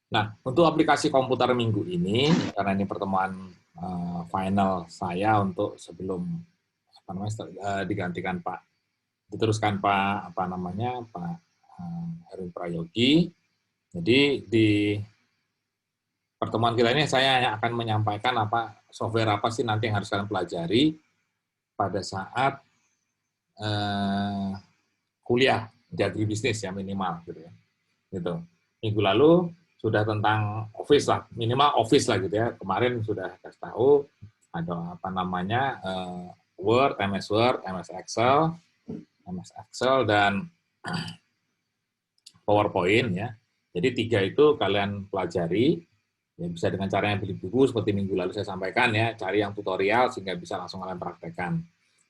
Nah, untuk aplikasi komputer minggu ini, karena ini pertemuan final saya untuk sebelum apa namanya digantikan Pak, diteruskan Pak apa namanya Pak Heru Prayogi. Jadi di pertemuan kita ini saya hanya akan menyampaikan apa software apa sih nanti yang harus kalian pelajari pada saat eh, kuliah di agribisnis ya minimal gitu ya. Gitu. Minggu lalu sudah tentang Office lah, minimal Office lah gitu ya. Kemarin sudah kasih tahu ada apa namanya Word, MS Excel, dan PowerPoint ya. Jadi tiga itu kalian pelajari, ya bisa dengan cara yang beli buku seperti minggu lalu saya sampaikan ya, cari yang tutorial sehingga bisa langsung kalian praktekkan.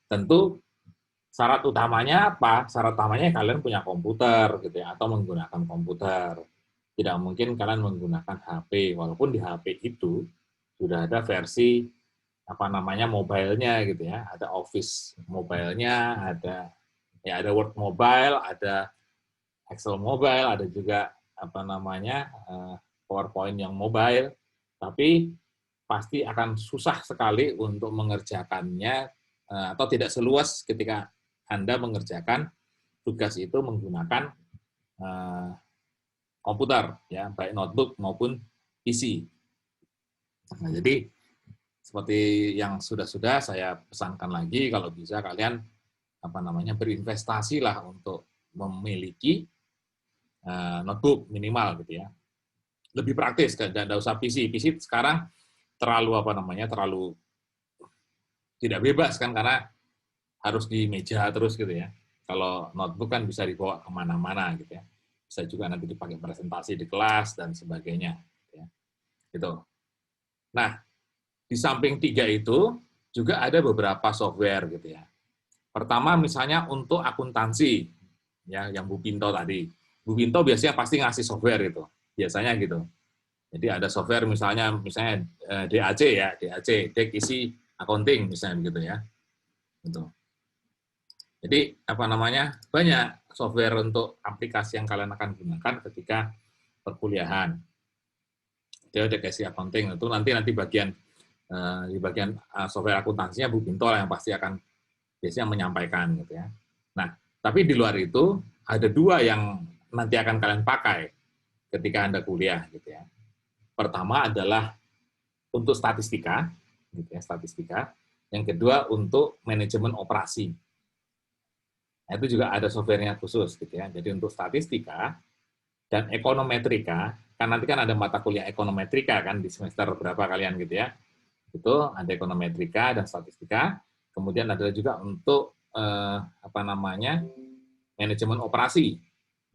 Tentu syarat utamanya apa? Syarat utamanya kalian punya komputer gitu ya, atau menggunakan komputer. Tidak mungkin kalian menggunakan HP, walaupun di HP itu sudah ada versi apa namanya mobilenya gitu ya, ada Office mobilenya, ada Word mobile, ada Excel mobile, ada juga apa namanya PowerPoint yang mobile, tapi pasti akan susah sekali untuk mengerjakannya atau tidak seluas ketika Anda mengerjakan tugas itu menggunakan eh, komputer, ya baik notebook maupun PC. Nah, jadi seperti yang sudah-sudah saya pesankan lagi, kalau bisa kalian apa namanya berinvestasi lah untuk memiliki notebook minimal gitu ya. Lebih praktis, tidak usah PC. PC sekarang terlalu apa namanya terlalu tidak bebas kan karena harus di meja terus gitu ya. Kalau notebook kan bisa dibawa kemana-mana gitu ya. Bisa juga nanti dipakai presentasi di kelas dan sebagainya. Gitu ya. Gitu. Nah, di samping tiga itu juga ada beberapa software gitu ya. Pertama misalnya untuk akuntansi, ya yang Bu Pinto tadi. Bu Pinto biasanya pasti ngasih software itu, biasanya gitu. Jadi ada software misalnya DAC ya, DAC, Dek Isi Accounting misalnya begitu ya. Gitu. Jadi apa namanya banyak software untuk aplikasi yang kalian akan gunakan ketika perkuliahan. Dia udah kasih accounting itu nanti bagian di bagian software akuntansinya Bu Binto yang pasti akan biasanya menyampaikan gitu ya. Nah, tapi di luar itu ada dua yang nanti akan kalian pakai ketika Anda kuliah gitu ya. Pertama adalah untuk statistika gitu ya, statistika. Yang kedua untuk manajemen operasi. Nah, itu juga ada softwarenya khusus gitu ya. Jadi untuk statistika dan ekonometrika, kan nanti kan ada mata kuliah ekonometrika kan di semester berapa kalian gitu ya. Itu ada ekonometrika dan statistika. Kemudian ada juga untuk apa namanya? Manajemen operasi.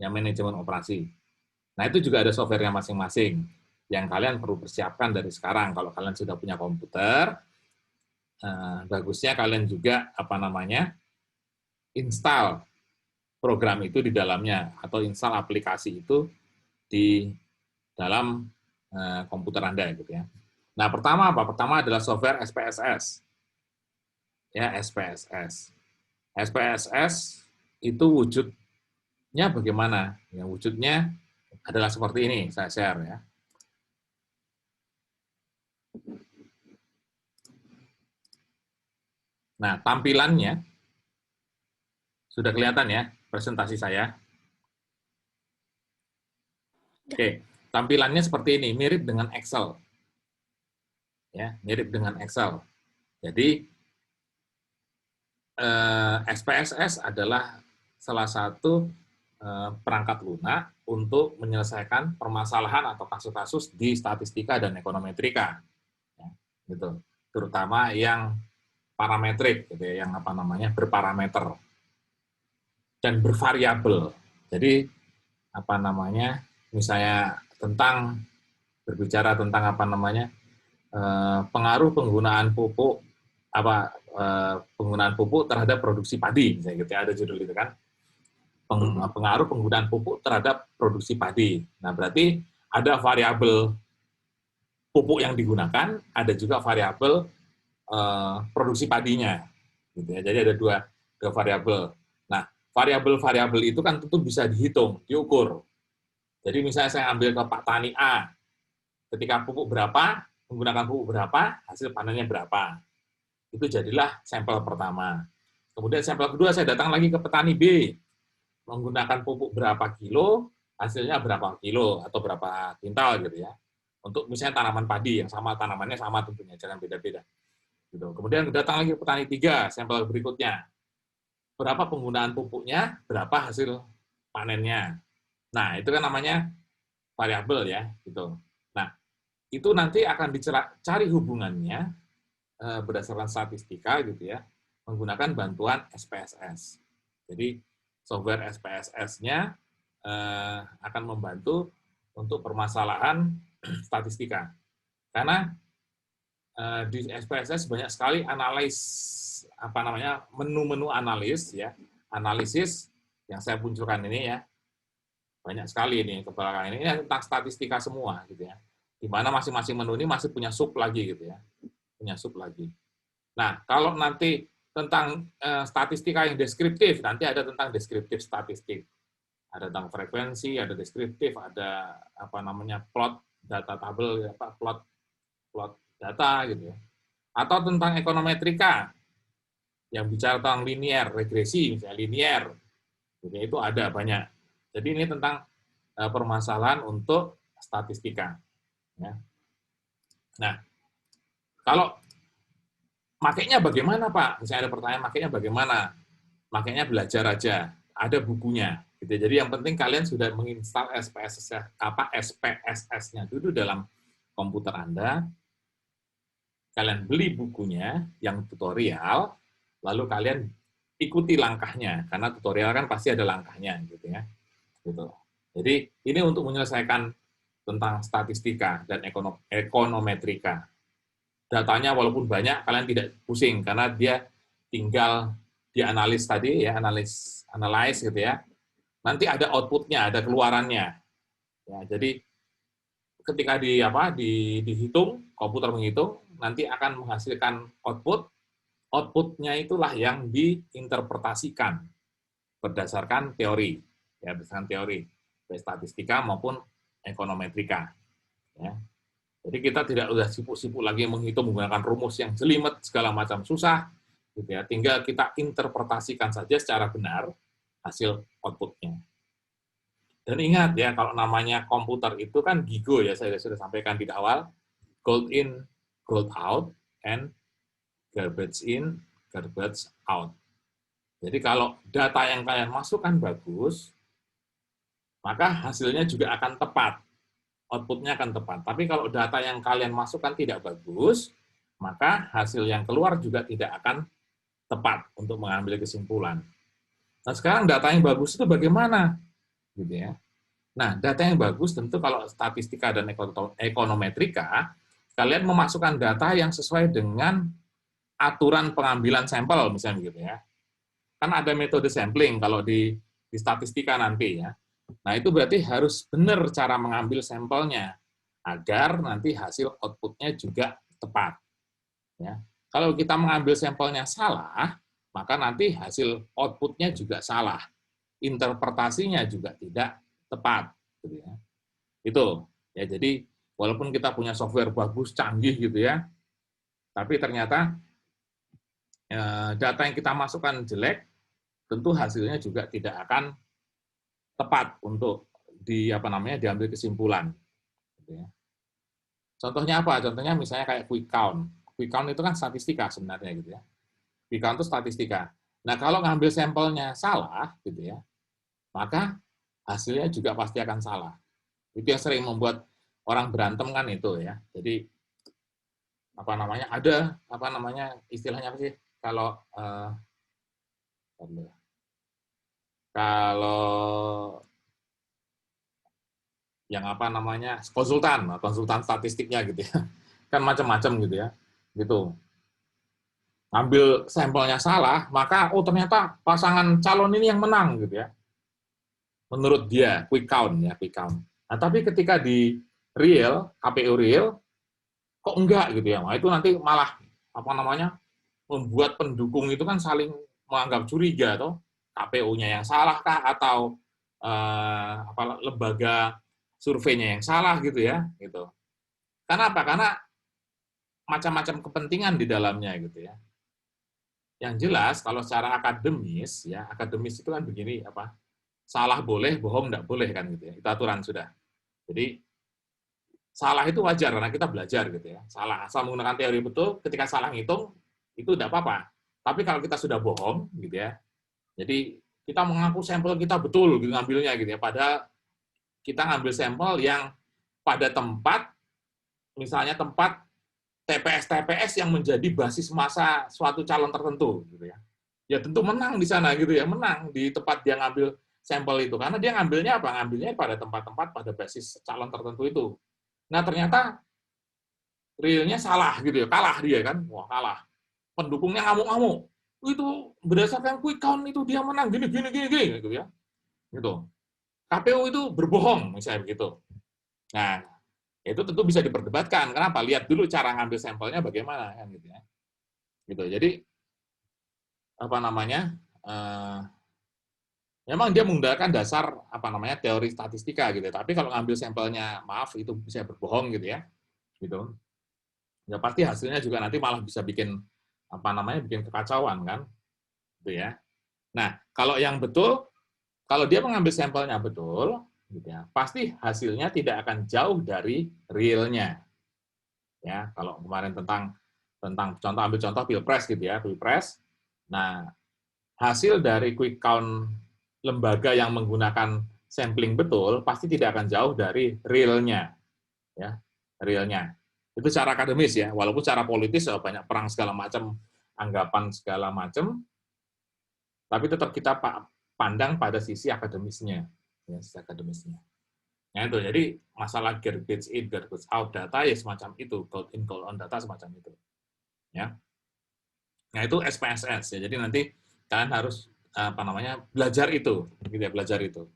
Ya, manajemen operasi. Nah, itu juga ada softwarenya masing-masing yang kalian perlu persiapkan dari sekarang. Kalau kalian sudah punya komputer, bagusnya kalian juga apa namanya? Install program itu di dalamnya atau install aplikasi itu di dalam komputer Anda gitu ya. Nah, pertama apa? Pertama adalah software SPSS. Ya, SPSS. SPSS itu wujudnya bagaimana? Ya, wujudnya adalah seperti ini, saya share ya. Nah, tampilannya sudah kelihatan ya presentasi saya. Oke, tampilannya seperti ini, mirip dengan Excel. Ya, mirip dengan Excel. Jadi SPSS adalah salah satu perangkat lunak untuk menyelesaikan permasalahan atau kasus-kasus di statistika dan ekonometrika, ya, gitu. Terutama yang parametrik, gitu ya, yang apa namanya berparameter dan bervariabel. Jadi apa namanya, misalnya berbicara tentang apa namanya pengaruh penggunaan pupuk penggunaan pupuk terhadap produksi padi, misalnya gitu ya, ada judul itu kan pengaruh penggunaan pupuk terhadap produksi padi. Nah, berarti ada variabel pupuk yang digunakan, ada juga variabel produksi padinya. Gitu ya. Jadi ada dua variabel. Nah, variabel-variabel itu kan tentu bisa dihitung, diukur. Jadi misalnya saya ambil ke Pak Tani A, ketika pupuk berapa, menggunakan pupuk berapa, hasil panennya berapa. Itu jadilah sampel pertama. Kemudian sampel kedua saya datang lagi ke petani B, menggunakan pupuk berapa kilo, hasilnya berapa kilo atau berapa kintal gitu ya. Untuk misalnya tanaman padi yang sama, tanamannya sama tentunya, jangan beda-beda. Gitu. Kemudian datang lagi ke petani 3, sampel berikutnya. Berapa penggunaan pupuknya, berapa hasil panennya. Nah, itu kan namanya variabel ya, gitu. Nah, itu nanti akan dicari hubungannya berdasarkan statistika gitu ya, menggunakan bantuan SPSS. Jadi software SPSS-nya akan membantu untuk permasalahan statistika. Karena di SPSS banyak sekali menu-menu analis ya, analisis yang saya munculkan ini ya, banyak sekali ini ke belakang ini tentang statistika semua gitu ya. Di mana masing-masing menu ini masih punya sub lagi gitu ya. Punya sub lagi. Nah, kalau nanti tentang statistika yang deskriptif, nanti ada tentang deskriptif statistik. Ada tentang frekuensi, ada deskriptif, ada plot data tabel, plot data gitu ya. Atau tentang ekonometrika yang bicara tentang linear, regresi misalnya linear. Jadi itu ada banyak. Jadi ini tentang permasalahan untuk statistika. Ya. Nah, kalau makainya bagaimana, Pak? Misalnya ada pertanyaan, makainya bagaimana? Makainya belajar aja, ada bukunya. Gitu. Jadi yang penting kalian sudah menginstal SPSS-nya dulu dalam komputer Anda. Kalian beli bukunya yang tutorial, lalu kalian ikuti langkahnya, karena tutorial kan pasti ada langkahnya, gitu ya. Gitu. Jadi ini untuk menyelesaikan tentang statistika dan ekonometrika. Datanya walaupun banyak, kalian tidak pusing karena dia tinggal dianalis tadi ya, analyze gitu ya. Nanti ada outputnya, ada keluarannya. Ya, jadi ketika dihitung, komputer menghitung, nanti akan menghasilkan output. Outputnya itulah yang diinterpretasikan berdasarkan teori, ya berdasarkan teori baik statistika maupun ekonometrika. Ya. Jadi kita tidak udah sibuk-sibuk lagi menghitung menggunakan rumus yang jelimet segala macam susah, gitu ya. Tinggal kita interpretasikan saja secara benar hasil outputnya. Dan ingat ya, kalau namanya komputer itu kan GIGO ya, saya sudah sampaikan di awal, gold in, gold out, and garbage in, garbage out. Jadi kalau data yang kalian masukkan bagus, maka hasilnya juga akan tepat. Outputnya akan tepat. Tapi kalau data yang kalian masukkan tidak bagus, maka hasil yang keluar juga tidak akan tepat untuk mengambil kesimpulan. Nah, sekarang data yang bagus itu bagaimana? Gitu ya. Nah, data yang bagus tentu kalau statistika dan ekonometrika, kalian memasukkan data yang sesuai dengan aturan pengambilan sampel, misalnya gitu ya. Kan ada metode sampling kalau di statistika nanti ya. Nah, itu berarti harus benar cara mengambil sampelnya, agar nanti hasil outputnya juga tepat. Ya. Kalau kita mengambil sampelnya salah, maka nanti hasil outputnya juga salah. Interpretasinya juga tidak tepat. Gitu ya. Itu. Ya, jadi, walaupun kita punya software bagus, canggih gitu ya, tapi ternyata data yang kita masukkan jelek, tentu hasilnya juga tidak akan tepat untuk diambil kesimpulan. Gitu ya. Contohnya apa? Contohnya misalnya kayak quick count. Quick count itu kan statistika sebenarnya gitu ya. Quick count itu statistika. Nah, kalau ngambil sampelnya salah gitu ya, maka hasilnya juga pasti akan salah. Itu yang sering membuat orang berantem kan itu ya. Jadi istilahnya apa sih? Kalau yang konsultan statistiknya gitu ya, kan macam-macam gitu ya, gitu. Ambil sampelnya salah, maka ternyata pasangan calon ini yang menang gitu ya, menurut dia quick count. Nah, tapi ketika di real, KPU real, kok enggak gitu ya, nah, itu nanti malah membuat pendukung itu kan saling menganggap curiga, toh KPU-nya yang salah kah atau lembaga surveinya yang salah gitu ya, gitu. Karena apa? Karena macam-macam kepentingan di dalamnya gitu ya. Yang jelas kalau secara akademis ya, akademis itu kan begini apa? Salah boleh, bohong enggak boleh kan gitu ya. Itu aturan sudah. Jadi salah itu wajar karena kita belajar gitu ya. Salah asal menggunakan teori betul, ketika salah ngitung itu enggak apa-apa. Tapi kalau kita sudah bohong gitu ya. Jadi kita mengaku sampel kita betul gitu ngambilnya gitu ya. Padahal kita ngambil sampel yang pada tempat misalnya tempat TPS-TPS yang menjadi basis massa suatu calon tertentu gitu ya. Ya tentu menang di sana gitu ya, menang di tempat dia ngambil sampel itu karena dia ngambilnya apa? Ngambilnya pada tempat-tempat pada basis calon tertentu itu. Nah, ternyata realnya salah gitu ya, kalah dia kan. Wah, kalah. Pendukungnya ngamuk-ngamuk. Itu berdasarkan quick count itu dia menang gini gini gini gini gitu ya. Gitu. KPU itu berbohong misalnya begitu. Nah, itu tentu bisa diperdebatkan. Kenapa? Lihat dulu cara ngambil sampelnya bagaimana kan gitu ya. Gitu. Jadi apa namanya? Memang dia menggunakan dasar apa namanya teori statistika gitu ya. Tapi kalau ngambil sampelnya maaf itu bisa berbohong gitu ya. Gitu. Ya pasti hasilnya juga nanti malah bisa bikin apa namanya? Bikin kekacauan kan. Gitu ya. Nah, kalau yang betul kalau dia mengambil sampelnya betul gitu ya, pasti hasilnya tidak akan jauh dari realnya. Ya, kalau kemarin tentang contoh ambil contoh Pilpres gitu ya, Pilpres. Nah, hasil dari quick count lembaga yang menggunakan sampling betul pasti tidak akan jauh dari realnya, ya, realnya. Itu secara akademis ya, walaupun secara politis banyak perang segala macam, anggapan segala macam, tapi tetap kita pandang pada sisi akademisnya, ya, sisi akademisnya. Nah itu, jadi masalah garbage in, garbage out data ya semacam itu, gold in, gold on data semacam itu. Ya. Nah itu SPSS ya, jadi nanti kalian harus apa namanya belajar itu, gitu ya, belajar itu.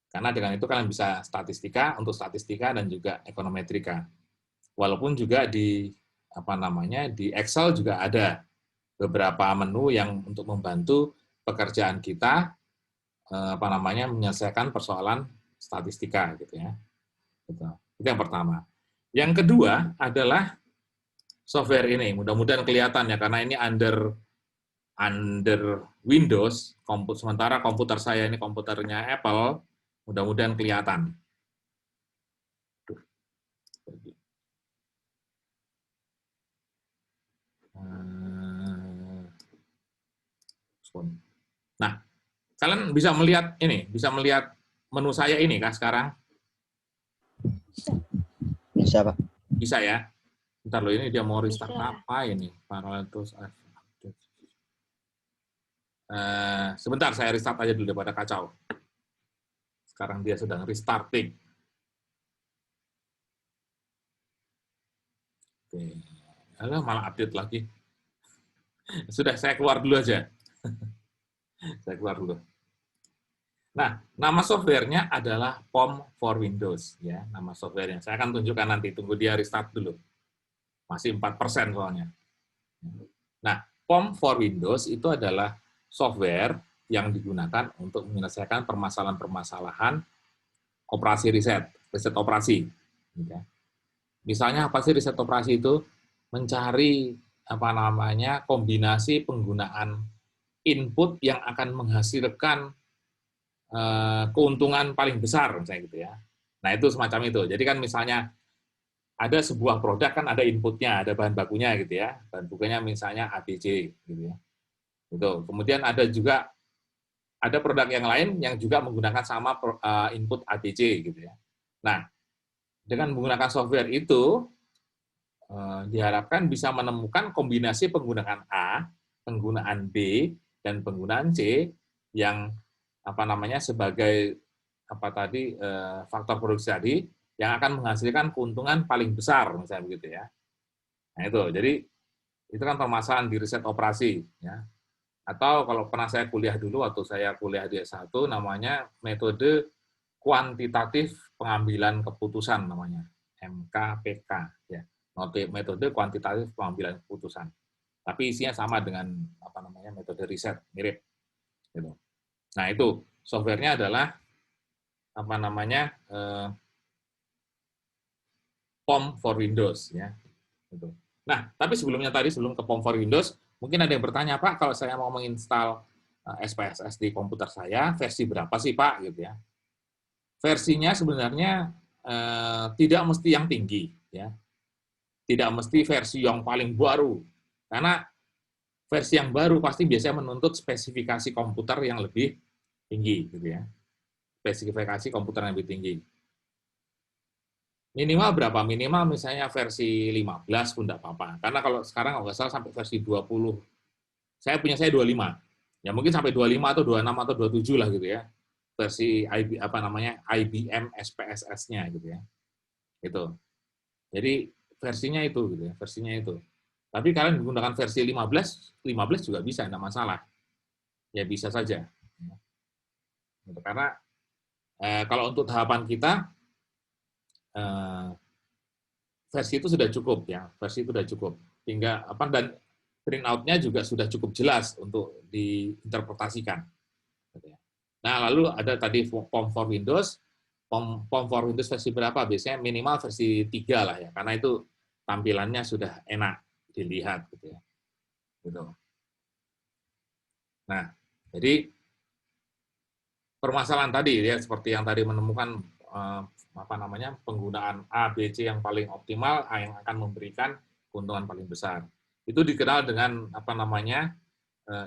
Karena dengan itu kalian bisa statistika untuk statistika dan juga ekonometrika. Walaupun juga di apa namanya di Excel juga ada beberapa menu yang untuk membantu pekerjaan kita apa namanya menyelesaikan persoalan statistika gitu ya. Gitu. Itu yang pertama. Yang kedua adalah software ini. Mudah-mudahan kelihatan ya karena ini under Windows. Sementara komputer saya ini komputernya Apple. Mudah-mudahan kelihatan. Nah, kalian bisa melihat ini, bisa melihat menu saya ini kah sekarang? Bisa, Pak. Bisa ya. Bentar loh, ini dia mau restart apa ini? Sebentar, saya restart aja dulu daripada kacau. Sekarang dia sedang restarting. Oke. Alah, malah update lagi. Sudah, saya keluar dulu aja. Saya keluar dulu. Nah, nama softwarenya adalah POM for Windows. Ya, nama softwarenya. Saya akan tunjukkan nanti, tunggu dia restart dulu. Masih 4% soalnya. Nah, POM for Windows itu adalah software yang digunakan untuk menyelesaikan permasalahan-permasalahan operasi riset operasi. Misalnya apa sih riset operasi itu? Mencari apa namanya kombinasi penggunaan input yang akan menghasilkan keuntungan paling besar, misalnya gitu ya. Nah itu semacam itu. Jadi kan misalnya ada sebuah produk kan ada inputnya, ada bahan bakunya gitu ya. Bahan bakunya misalnya ABC gitu ya. Itu. Kemudian ada juga ada produk yang lain yang juga menggunakan sama input ABC gitu ya. Nah, dengan menggunakan software itu diharapkan bisa menemukan kombinasi penggunaan A, penggunaan B, dan penggunaan C yang apa namanya sebagai apa tadi faktor produksi tadi yang akan menghasilkan keuntungan paling besar misalnya begitu ya. Nah itu, jadi itu kan permasalahan di riset operasi ya. Atau kalau pernah saya kuliah dulu waktu saya kuliah di S1 namanya metode kuantitatif pengambilan keputusan namanya MKPK ya. Metode kuantitatif pengambilan keputusan. Tapi isinya sama dengan apa namanya metode riset mirip gitu. Nah, itu softwarenya adalah apa namanya POM for Windows ya. Gitu. Nah, tapi sebelum ke POM for Windows, mungkin ada yang bertanya, Pak, kalau saya mau menginstal SPSS di komputer saya, versi berapa sih, Pak? Gitu ya. Versinya sebenarnya tidak mesti yang tinggi, ya. Tidak mesti versi yang paling baru, karena versi yang baru pasti biasanya menuntut spesifikasi komputer yang lebih tinggi, gitu ya. Spesifikasi komputer yang lebih tinggi. Minimal berapa? Minimal misalnya versi 15 pun tidak apa-apa. Karena kalau sekarang nggak salah sampai versi 20. Saya 25. Ya mungkin sampai 25 atau 26 atau 27 lah gitu ya. Versi IBM SPSS-nya gitu ya. Gitu. Jadi versinya itu gitu ya, versinya itu. Tapi kalian menggunakan versi 15 juga bisa, tidak masalah. Ya bisa saja. Karena kalau untuk tahapan kita versi itu sudah cukup ya, versi itu sudah cukup. Hingga dan printout-nya juga sudah cukup jelas untuk diinterpretasikan. Nah, lalu ada tadi POM for Windows. POM for Windows versi berapa? Biasanya minimal versi 3 lah ya, karena itu tampilannya sudah enak dilihat gitu ya. Gitu. Nah, jadi permasalahan tadi ya seperti yang tadi menemukan penggunaan A, B, C yang paling optimal, yang akan memberikan keuntungan paling besar. Itu dikenal dengan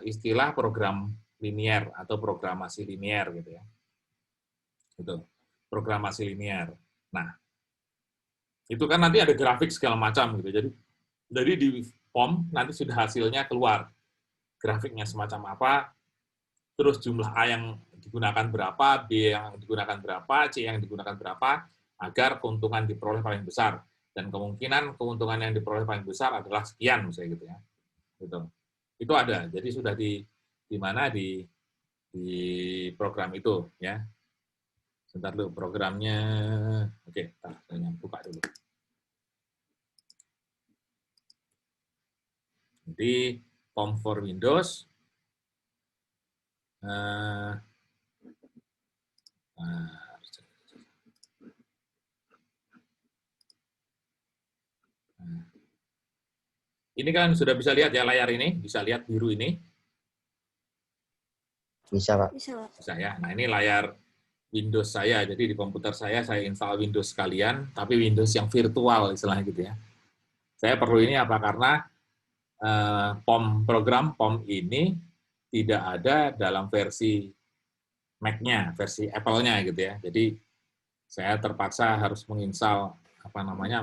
istilah program linier atau programasi linier gitu ya. Itu programasi linier. Nah, itu kan nanti ada grafik segala macam gitu. Jadi di POM nanti sudah hasilnya keluar. Grafiknya semacam apa, terus jumlah A yang digunakan berapa, B yang digunakan berapa, C yang digunakan berapa, agar keuntungan diperoleh paling besar. Dan kemungkinan keuntungan yang diperoleh paling besar adalah sekian, misalnya gitu ya. Gitu. Itu ada. Jadi sudah di mana di program itu ya. Sebentar dulu programnya. Oke, saya buka dulu. Jadi POM for Windows ini kan sudah bisa lihat ya layar ini, bisa lihat biru ini. Bisa, Pak. Bisa ya. Nah, ini layar Windows saya. Jadi di komputer saya install Windows sekalian, tapi Windows yang virtual istilahnya gitu ya. Saya perlu ini apa? Karena program POM ini tidak ada dalam versi Mac-nya, versi Apple-nya gitu ya. Jadi saya terpaksa harus menginstal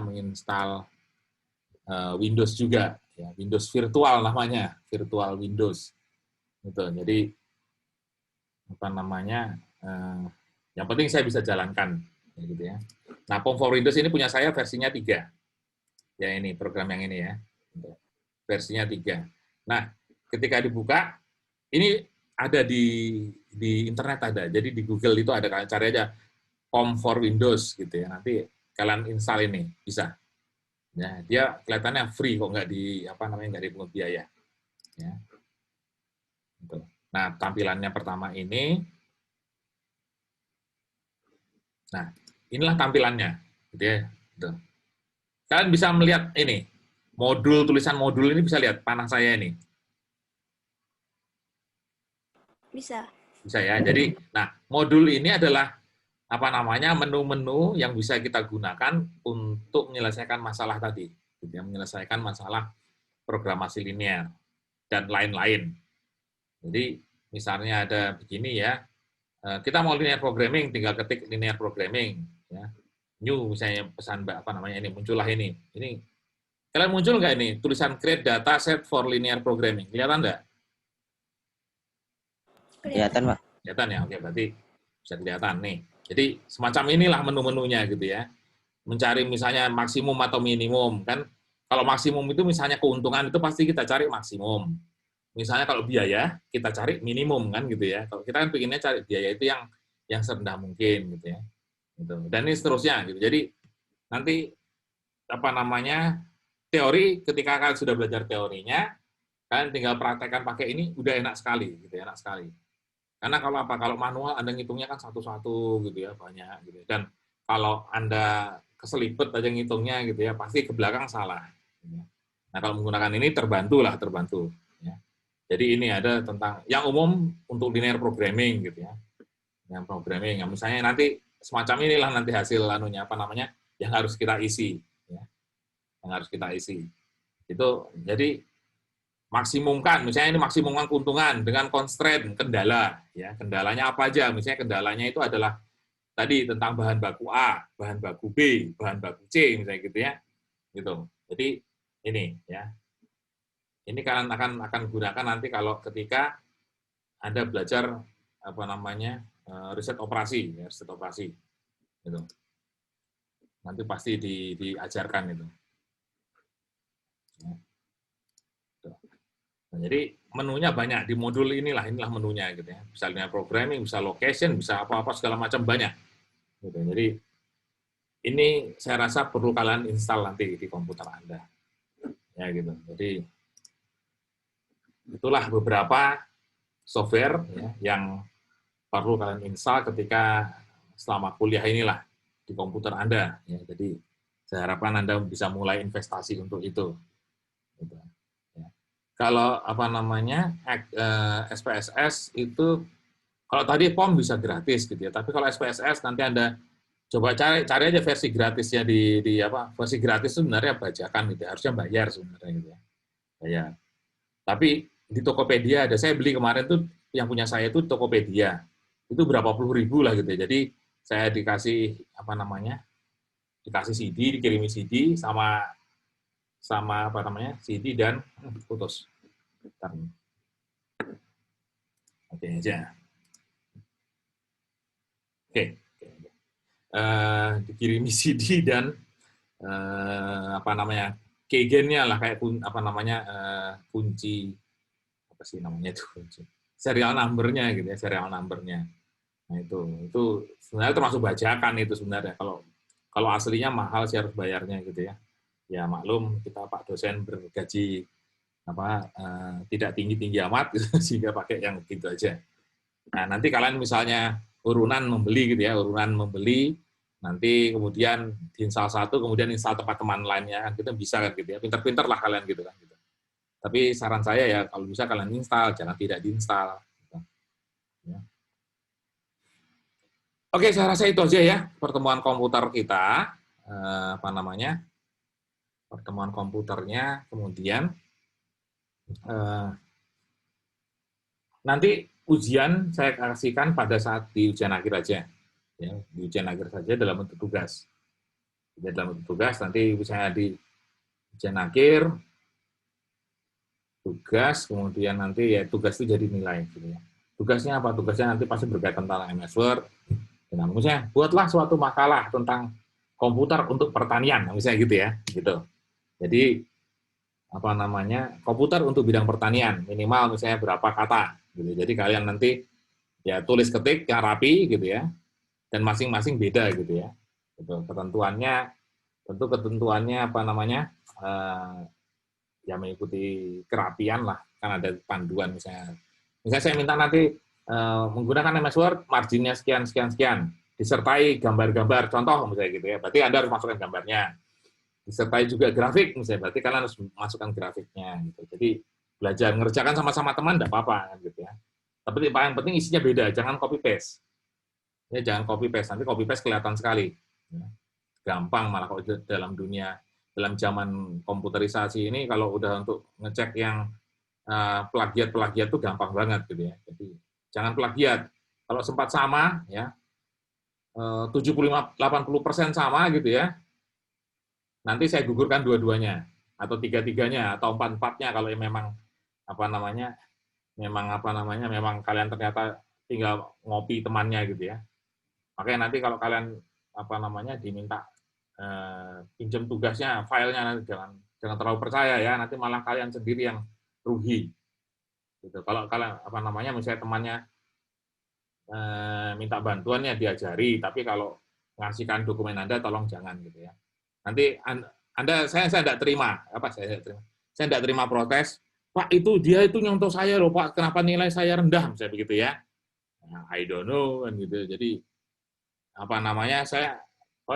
menginstal Windows juga, ya, Windows virtual namanya, virtual Windows. Gitu. Jadi yang penting saya bisa jalankan, gitu ya. Nah, POM for Windows ini punya saya versinya 3. Ya ini program yang ini ya, versinya 3. Nah, ketika dibuka, ini ada di internet ada. Jadi di Google itu ada, kalian cari aja POM for Windows gitu ya. Nanti kalian install ini bisa. Ya, dia kelihatannya free kok, nggak dipungut biaya. Ya. Gitu. Nah, tampilannya pertama ini. Nah, inilah tampilannya, gitu ya. Gitu. Kalian bisa melihat ini tulisan modul ini, bisa lihat panah saya ini. Bisa. Bisa ya. Jadi, nah modul ini adalah menu-menu yang bisa kita gunakan untuk menyelesaikan masalah tadi, gitu ya, menyelesaikan masalah programasi linear dan lain-lain. Jadi misalnya ada begini ya, kita mau linear programming, tinggal ketik linear programming, ya. New misalnya pesan ini muncullah ini. Ini kalian muncul nggak ini tulisan create data set for linear programming? Kelihatan nggak? Kelihatan, Pak. Kelihatan ya, oke, berarti bisa kelihatan nih. Jadi semacam inilah menu-menunya gitu ya. Mencari misalnya maksimum atau minimum kan. Kalau maksimum itu misalnya keuntungan itu pasti kita cari maksimum. Misalnya kalau biaya kita cari minimum kan gitu ya. Kalau kita kan pengennya cari biaya itu yang serendah mungkin gitu ya. Gitu. Dan ini seterusnya gitu. Jadi nanti teori ketika kalian sudah belajar teorinya, kalian tinggal praktekkan pakai ini udah enak sekali gitu ya, enak sekali. Karena kalau manual Anda ngitungnya kan satu-satu gitu ya, banyak gitu. Dan kalau Anda keselipet aja ngitungnya gitu ya, pasti ke belakang salah. Nah kalau menggunakan ini terbantu. Ya. Jadi ini ada tentang yang umum untuk linear programming gitu ya, yang programming. Yang misalnya nanti semacam inilah nanti hasil anunya apa namanya yang harus kita isi, ya. Yang harus kita isi. Itu jadi maksimumkan, misalnya ini maksimumkan keuntungan dengan constraint kendala, ya kendalanya apa aja? Misalnya kendalanya itu adalah tadi tentang bahan baku A, bahan baku B, bahan baku C, misalnya gitu ya, gitu. Jadi ini ya, ini kalian akan gunakan nanti kalau ketika Anda belajar apa namanya riset operasi, ya, riset operasi, gitu. Nanti pasti diajarkan itu. Nah, jadi menunya banyak di modul inilah menunya gitu ya. Bisa linear programming, bisa location, bisa apa-apa segala macam banyak. Gitu. Jadi ini saya rasa perlu kalian install nanti di komputer Anda. Ya gitu. Jadi itulah beberapa software ya, yang perlu kalian install ketika selama kuliah inilah di komputer Anda. Ya, jadi saya harapkan Anda bisa mulai investasi untuk itu. Gitu. Ya. Kalau apa namanya SPSS itu kalau tadi POM bisa gratis gitu ya, tapi kalau SPSS nanti Anda coba cari aja versi gratisnya di apa versi gratis itu sebenarnya bajakan gitu ya. Harusnya bayar sebenarnya gitu ya. Bayar. Tapi di Tokopedia ada saya beli kemarin tuh yang punya saya itu Tokopedia. Itu berapa puluh ribu lah gitu ya. Jadi saya dikasih apa namanya? Dikasih CD, dikirimi CD sama apa namanya? CD dan putus. Oke aja. Oke. Dikirimi CD dan apa namanya keygennya lah kayak apa namanya kunci apa sih namanya itu kunci serial numbernya gitu ya serial numbernya. Nah itu sebenarnya termasuk bajakan itu sebenarnya kalau kalau aslinya mahal sih harus bayarnya gitu ya. Ya maklum kita Pak dosen bergaji apa tidak tinggi-tinggi amat gitu, sehingga pakai yang gitu aja. Nah nanti kalian misalnya urunan membeli gitu ya urunan membeli nanti kemudian install satu, kemudian install tempat teman lainnya, kan kita bisa kan gitu ya, pinter-pinter lah kalian gitu kan. Gitu. Tapi saran saya ya kalau bisa kalian install, jangan tidak diinstal. Gitu. Ya. Oke, saya rasa itu aja ya pertemuan komputer kita, apa namanya pertemuan komputernya, kemudian nanti ujian saya kasihkan pada saat di ujian akhir aja, ya, di ujian akhir saja dalam bentuk tugas. Jadi dalam bentuk tugas nanti misalnya di ujian akhir tugas, kemudian nanti ya tugas itu jadi nilai gitu ya. Tugasnya apa? Tugasnya nanti pasti berkaitan tentang MS Word. Nah, misalnya buatlah suatu makalah tentang komputer untuk pertanian, misalnya gitu ya, gitu. Jadi apa namanya komputer untuk bidang pertanian minimal misalnya berapa kata, gitu. Jadi kalian nanti ya tulis ketik yang rapi gitu ya, dan masing-masing beda gitu ya. Gitu. Ketentuannya tentu ketentuannya apa namanya ya mengikuti kerapian lah, kan ada panduan misalnya saya minta nanti menggunakan MS Word marginnya sekian sekian sekian disertai gambar-gambar contoh misalnya gitu ya, berarti Anda harus masukkan gambarnya, disertai juga grafik misalnya, berarti kalian harus masukkan grafiknya gitu. Jadi belajar ngerjakan sama-sama teman tidak apa-apa gitu ya, tapi yang penting isinya beda, jangan copy paste ya, jangan copy paste, nanti copy paste kelihatan sekali ya. Gampang malah kalau dalam zaman komputerisasi ini kalau udah untuk ngecek yang plagiat itu gampang banget gitu ya. Jadi jangan plagiat. Kalau sempat sama ya 75-80% sama gitu ya. Nanti saya gugurkan dua-duanya atau tiga-tiganya atau empat-empatnya kalau memang memang kalian ternyata tinggal ngopi temannya gitu ya. Makanya nanti kalau kalian diminta pinjam tugasnya, filenya nanti jangan terlalu percaya ya, nanti malah kalian sendiri yang rugi. Gitu. Kalau kalian misalnya temannya minta bantuannya diajari, tapi kalau ngasihkan dokumen Anda tolong jangan gitu ya. Nanti saya tidak terima, saya tidak terima protes, Pak dia itu nyontoh saya loh Pak, kenapa nilai saya rendah, misalnya begitu ya. Nah, I don't know kan gitu. Jadi saya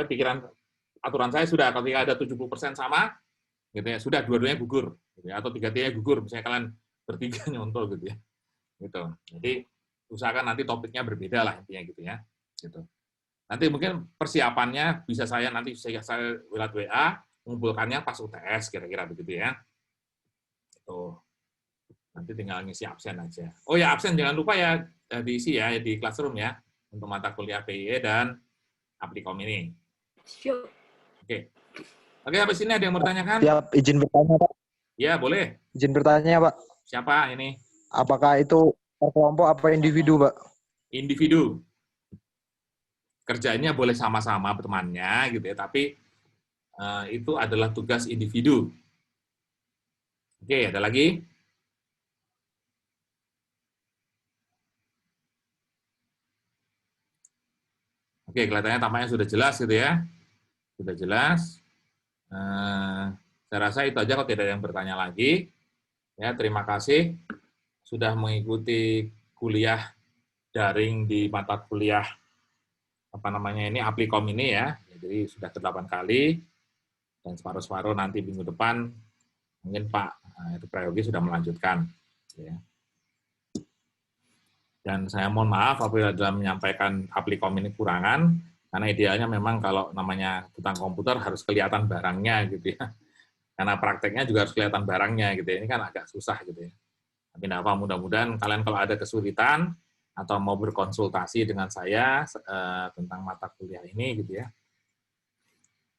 pikiran aturan saya sudah ketika ada 70% sama, gitu ya, sudah dua-duanya gugur, gitu ya, atau tiga-tiganya gugur, misalnya kalian bertiga nyontoh gitu ya, gitu. Jadi usahakan nanti topiknya berbeda lah intinya gitu ya, gitu. Nanti mungkin persiapannya bisa saya nanti saya lewat WA, mengumpulkannya pas UTS kira-kira begitu ya. Itu. Nanti tinggal ngisi absen aja. Oh ya, absen jangan lupa ya diisi ya di Classroom ya untuk mata kuliah PIE dan Applikom ini. Oke. Oke, habis ini ada yang mau bertanyakan? Siap, izin bertanya, Pak. Ya, boleh. Izin bertanya, Pak. Siapa ini? Apakah itu per kelompok apa individu, Pak? Individu. Kerjanya boleh sama-sama temannya gitu ya, tapi itu adalah tugas individu. Oke, ada lagi? Oke, kelihatannya tampaknya sudah jelas gitu ya. Sudah jelas. Saya rasa itu aja kalau tidak ada yang bertanya lagi. Ya, terima kasih sudah mengikuti kuliah daring di mata kuliah Applikom ini ya. Jadi sudah ke-8 kali dan separuh-separuh nanti minggu depan mungkin Pak Prayogi sudah melanjutkan ya. Dan saya mohon maaf apabila dalam menyampaikan Applikom ini kurangan, karena idealnya memang kalau namanya tentang komputer harus kelihatan barangnya gitu ya. Karena prakteknya juga harus kelihatan barangnya gitu ya. Ini kan agak susah gitu ya. Tapi tidak apa, mudah-mudahan kalian kalau ada kesulitan atau mau berkonsultasi dengan saya tentang mata kuliah ini gitu ya.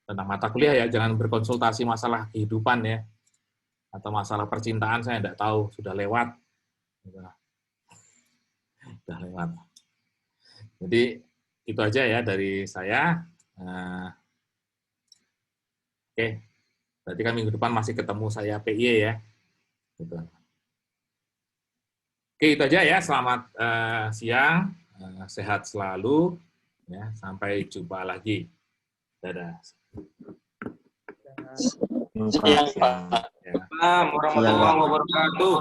Tentang mata kuliah ya, jangan berkonsultasi masalah kehidupan ya. Atau masalah percintaan saya tidak tahu, sudah lewat. Sudah lewat. Jadi itu aja ya dari saya. Oke, berarti kan minggu depan masih ketemu saya PIE ya. Gitu. Oke, itu aja ya. Selamat siang, sehat selalu. Ya, sampai jumpa lagi. Dadah. Siang, Pak. Warahmatullahi wabarakatuh.